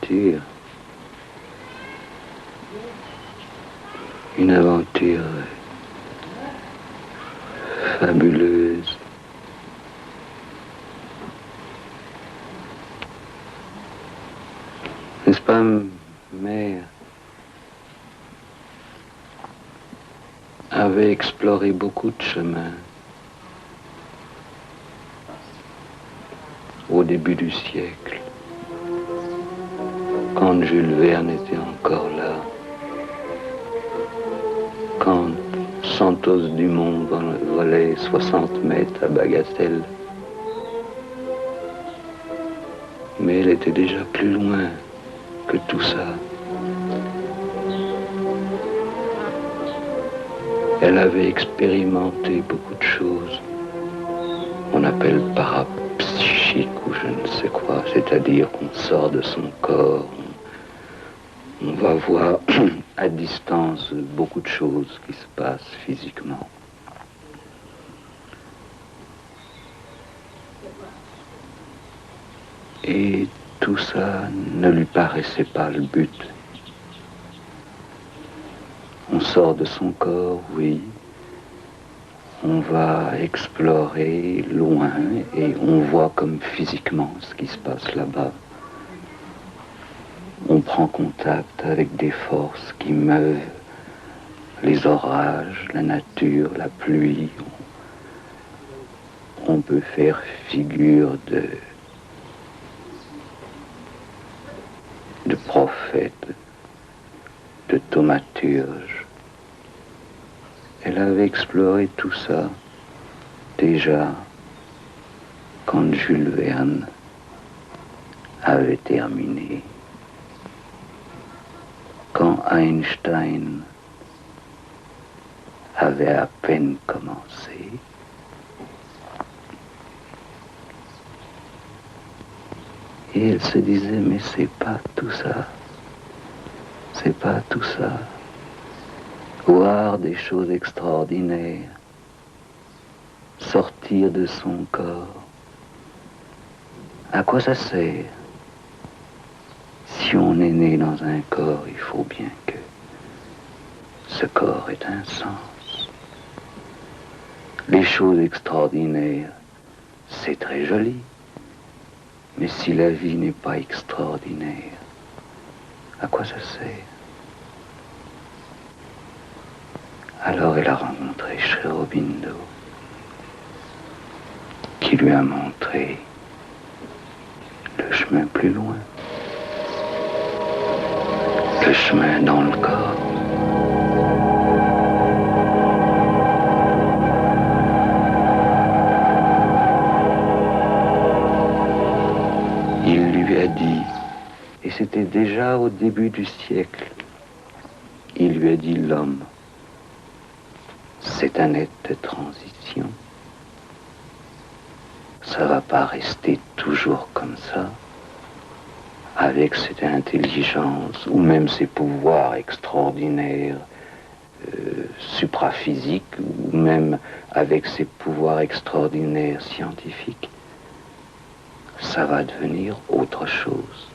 aventure. Une aventure fabuleuse. N'est-ce pas, mère avait exploré beaucoup de chemins au début du siècle, quand Jules Verne était encore là, quand Santos Dumont volait 60 mètres à Bagatelle. Mais elle était déjà plus loin que tout ça. Elle avait expérimenté beaucoup de choses. On appelle parapsychique ou je ne sais quoi, c'est-à-dire qu'on sort de son corps, on va voir à distance beaucoup de choses qui se passent physiquement. Et tout ça ne lui paraissait pas le but. On sort de son corps, oui. On va explorer loin et on voit comme physiquement ce qui se passe là-bas. On prend contact avec des forces qui meuvent les orages, la nature, la pluie. On peut faire figure de prophète, de thaumaturge. Elle avait exploré tout ça déjà quand Jules Verne avait terminé, quand Einstein avait à peine commencé. Et elle se disait, mais c'est pas tout ça, c'est pas tout ça. Voir des choses extraordinaires, sortir de son corps, à quoi ça sert? Si on est né dans un corps, il faut bien que ce corps ait un sens. Les choses extraordinaires, c'est très joli, mais si la vie n'est pas extraordinaire, à quoi ça sert? Alors elle a rencontré Sri Aurobindo, qui lui a montré le chemin plus loin, le chemin dans le corps. Il lui a dit, et c'était déjà au début du siècle, il lui a dit l'homme, c'est un être de transition. Ça va pas rester toujours comme ça, avec cette intelligence, ou même ces pouvoirs extraordinaires, supraphysiques, ou même avec ces pouvoirs extraordinaires scientifiques. Ça va devenir autre chose.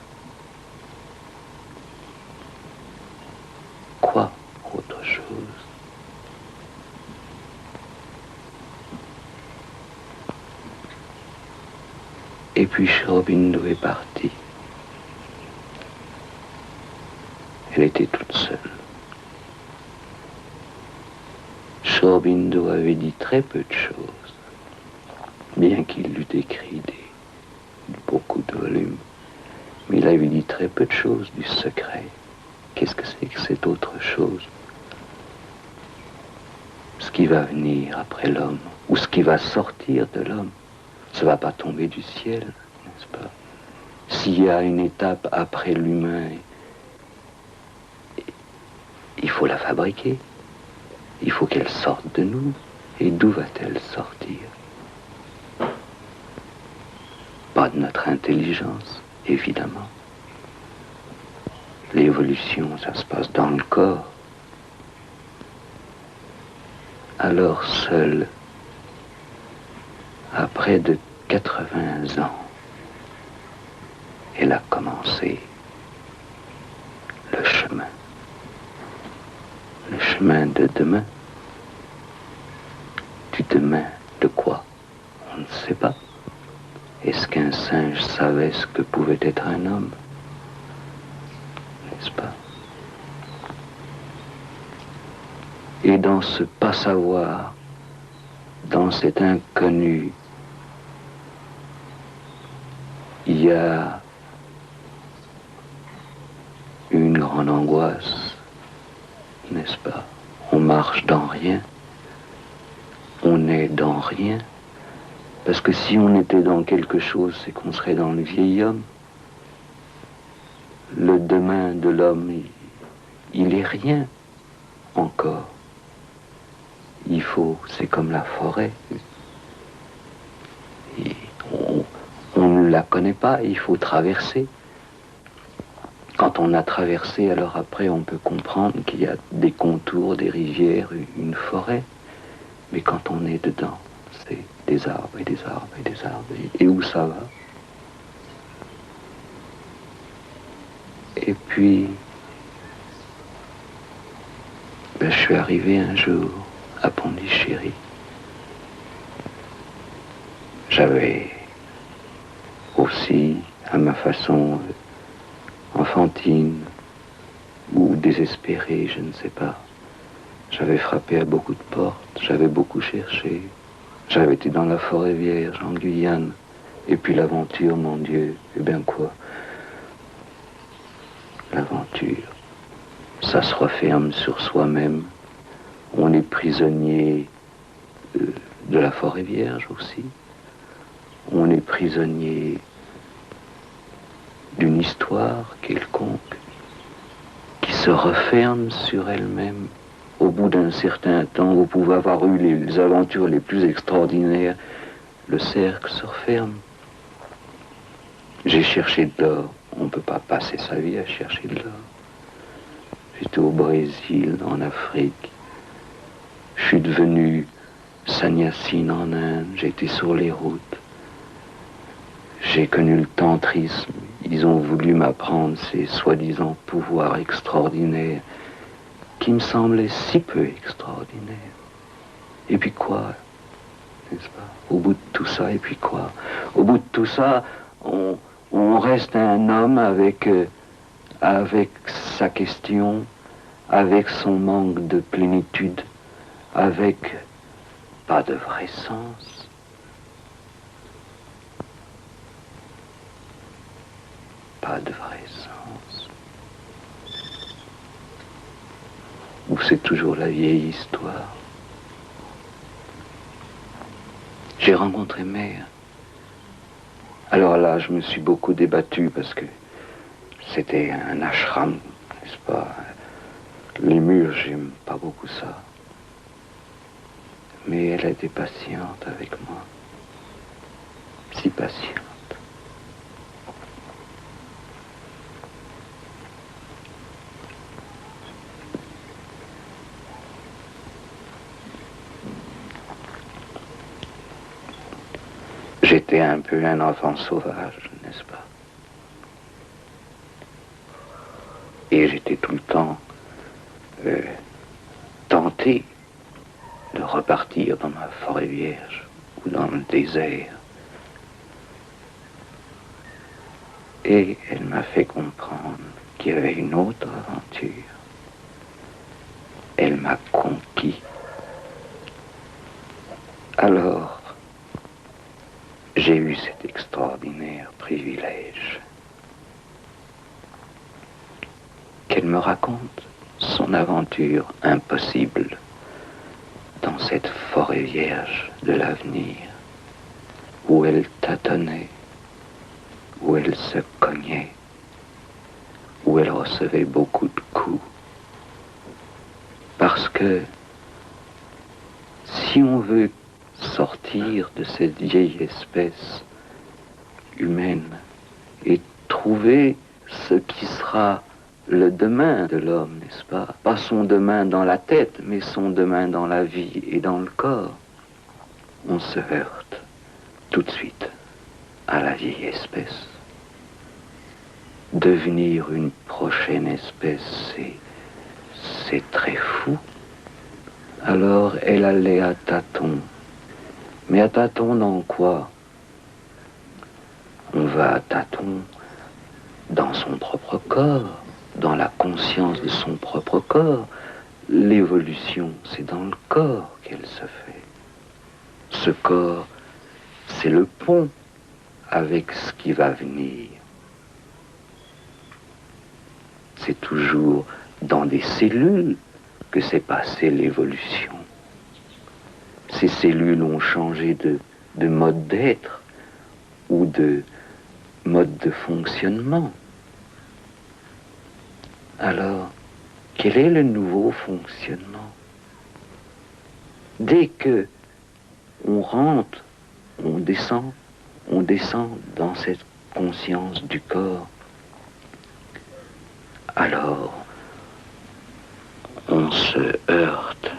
Quoi, autre chose? Et puis Sri Aurobindo est partie. Elle était toute seule. Sri Aurobindo avait dit très peu de choses, bien qu'il eût écrit beaucoup de volumes. Mais il avait dit très peu de choses du secret. Qu'est-ce que c'est que cette autre chose? Ce qui va venir après l'homme, ou ce qui va sortir de l'homme. Ça ne va pas tomber du ciel, n'est-ce pas? S'il y a une étape après l'humain, il faut la fabriquer. Il faut qu'elle sorte de nous. Et d'où va-t-elle sortir? Pas de notre intelligence, évidemment. L'évolution, ça se passe dans le corps. Alors seule, à près de 80 ans, elle a commencé chemin. Le chemin de demain. Du demain de quoi? On ne sait pas. Est-ce qu'un singe savait ce que pouvait être un homme? N'est-ce pas? Et dans ce pas savoir, dans cet inconnu, il y a une grande angoisse, n'est-ce pas? On marche dans rien, on est dans rien, parce que si on était dans quelque chose, c'est qu'on serait dans le vieil homme. Le demain de l'homme, il est rien encore. Il faut, c'est comme la forêt. Et on ne la connaît pas, il faut traverser. Quand on a traversé, alors après on peut comprendre qu'il y a des contours, des rivières, une forêt. Mais quand on est dedans, c'est des arbres et des arbres et des arbres. Et où ça va? Et puis, je suis arrivé un jour à Pondichéry. J'avais aussi, à ma façon enfantine ou désespérée, je ne sais pas, j'avais frappé à beaucoup de portes, j'avais beaucoup cherché. J'avais été dans la forêt vierge, en Guyane. Et puis l'aventure, mon Dieu, eh bien quoi? L'aventure, ça se referme sur soi-même. On est prisonnier de la forêt vierge aussi. On est prisonnier d'une histoire quelconque qui se referme sur elle-même. Au bout d'un certain temps, vous pouvez avoir eu les aventures les plus extraordinaires, le cercle se referme. J'ai cherché de l'or. On ne peut pas passer sa vie à chercher de l'or. J'étais au Brésil, en Afrique. Je suis devenu sannyasine en Inde. J'ai été sur les routes. J'ai connu le tantrisme. Ils ont voulu m'apprendre ces soi-disant pouvoirs extraordinaires qui me semblaient si peu extraordinaires. Et puis quoi, n'est-ce pas? Au bout de tout ça, et puis quoi? Au bout de tout ça, on reste un homme avec sa question, avec son manque de plénitude, avec pas de vrai sens. Pas de vrai sens. Ou c'est toujours la vieille histoire. J'ai rencontré Mère. Alors là, je me suis beaucoup débattu parce que c'était un ashram, n'est-ce pas? Les murs, j'aime pas beaucoup ça. Mais elle a été patiente avec moi. Si patiente. J'étais un peu un enfant sauvage, n'est-ce pas? Et j'étais tout le temps tenté de repartir dans ma forêt vierge ou dans le désert. Et elle m'a fait comprendre qu'il y avait une autre aventure. Elle m'a conquis. Alors, j'ai eu cet extraordinaire privilège qu'elle me raconte son aventure impossible dans cette forêt vierge de l'avenir, où elle tâtonnait, où elle se cognait, où elle recevait beaucoup de coups. Parce que si on veut sortir de cette vieille espèce humaine et trouver ce qui sera le demain de l'homme, n'est-ce pas? Pas son demain dans la tête, mais son demain dans la vie et dans le corps. On se heurte tout de suite à la vieille espèce. devenir une prochaine espèce, c'est très fou. Alors elle allait à tâtons. Mais à tâtons dans quoi? On va à tâtons dans son propre corps, dans la conscience de son propre corps. L'évolution, c'est dans le corps qu'elle se fait. Ce corps, c'est le pont avec ce qui va venir. C'est toujours dans des cellules que s'est passée l'évolution. Ces cellules ont changé de mode d'être ou de mode de fonctionnement. Alors, quel est le nouveau fonctionnement? Dès que on rentre, on descend dans cette conscience du corps, alors on se heurte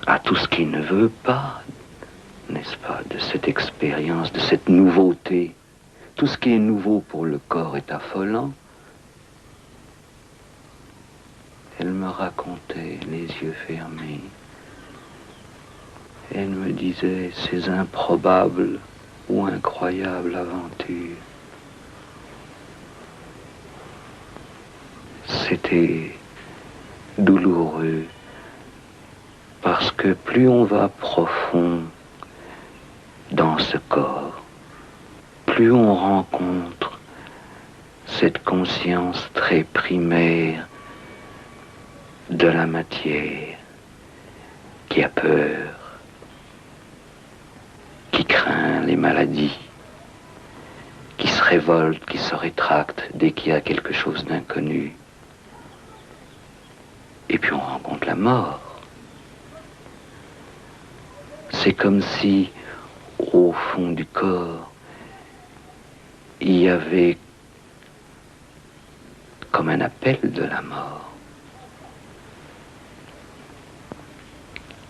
à tout ce qui ne veut pas, n'est-ce pas, de cette expérience, de cette nouveauté. Tout ce qui est nouveau pour le corps est affolant. Elle me racontait, les yeux fermés. Elle me disait ces improbables ou incroyables aventures. C'était douloureux parce que plus on va profond dans ce corps, plus on rencontre cette conscience très primaire de la matière qui a peur, qui craint les maladies, qui se révolte, qui se rétracte dès qu'il y a quelque chose d'inconnu. Et puis on rencontre la mort. C'est comme si, au fond du corps, il y avait comme un appel de la mort.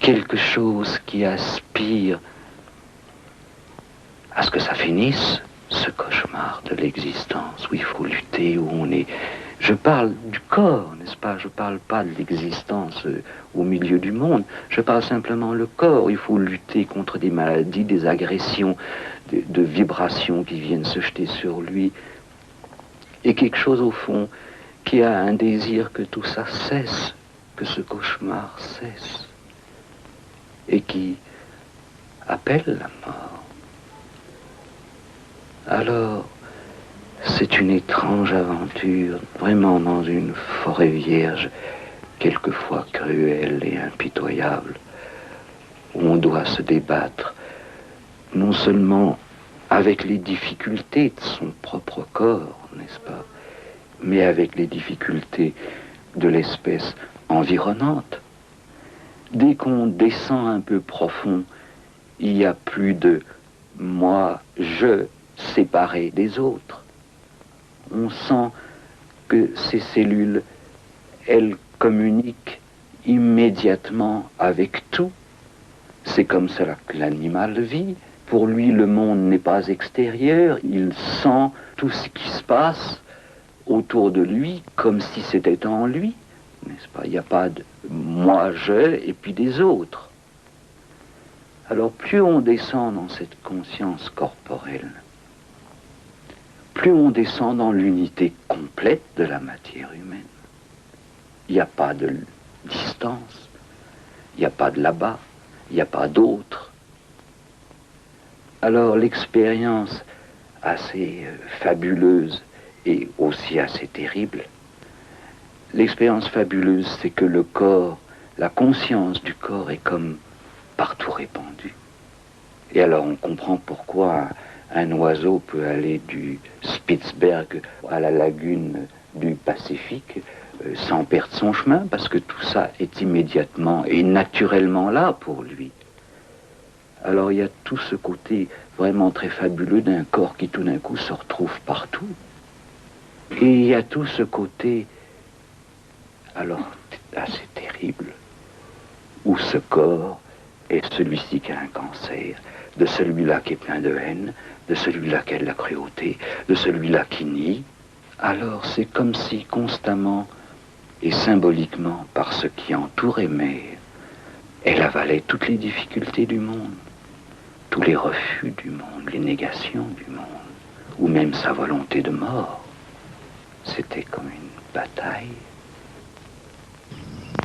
Quelque chose qui aspire à ce que ça finisse, ce cauchemar de l'existence où il faut lutter, où on est... Je parle du corps, n'est-ce pas? Je parle pas de l'existence au milieu du monde. Je parle simplement le corps. Il faut lutter contre des maladies, des agressions, de vibrations qui viennent se jeter sur lui. Et quelque chose au fond qui a un désir que tout ça cesse, que ce cauchemar cesse. Et qui appelle la mort. Alors, c'est une étrange aventure, vraiment dans une forêt vierge, quelquefois cruelle et impitoyable, où on doit se débattre, non seulement avec les difficultés de son propre corps, n'est-ce pas, mais avec les difficultés de l'espèce environnante. Dès qu'on descend un peu profond, il n'y a plus de moi, je, séparé des autres. On sent que ces cellules, elles communiquent immédiatement avec tout. C'est comme cela que l'animal vit. Pour lui, le monde n'est pas extérieur. Il sent tout ce qui se passe autour de lui comme si c'était en lui. N'est-ce pas? Il n'y a pas de moi, je, et puis des autres. Alors plus on descend dans cette conscience corporelle, plus on descend dans l'unité complète de la matière humaine. Il n'y a pas de distance, il n'y a pas de là-bas, il n'y a pas d'autre. Alors l'expérience assez fabuleuse et aussi assez terrible, l'expérience fabuleuse, c'est que le corps, la conscience du corps est comme partout répandue. Et alors on comprend pourquoi un oiseau peut aller du Spitzberg à la lagune du Pacifique sans perdre son chemin, parce que tout ça est immédiatement et naturellement là pour lui. Alors il y a tout ce côté vraiment très fabuleux d'un corps qui tout d'un coup se retrouve partout. Et il y a tout ce côté, alors assez terrible, où ce corps est celui-ci qui a un cancer, de celui-là qui est plein de haine, de celui-là qui a de la cruauté, de celui-là qui nie, alors c'est comme si constamment et symboliquement, par ce qui entourait Mère, elle avalait toutes les difficultés du monde, tous les refus du monde, les négations du monde, ou même sa volonté de mort. C'était comme une bataille.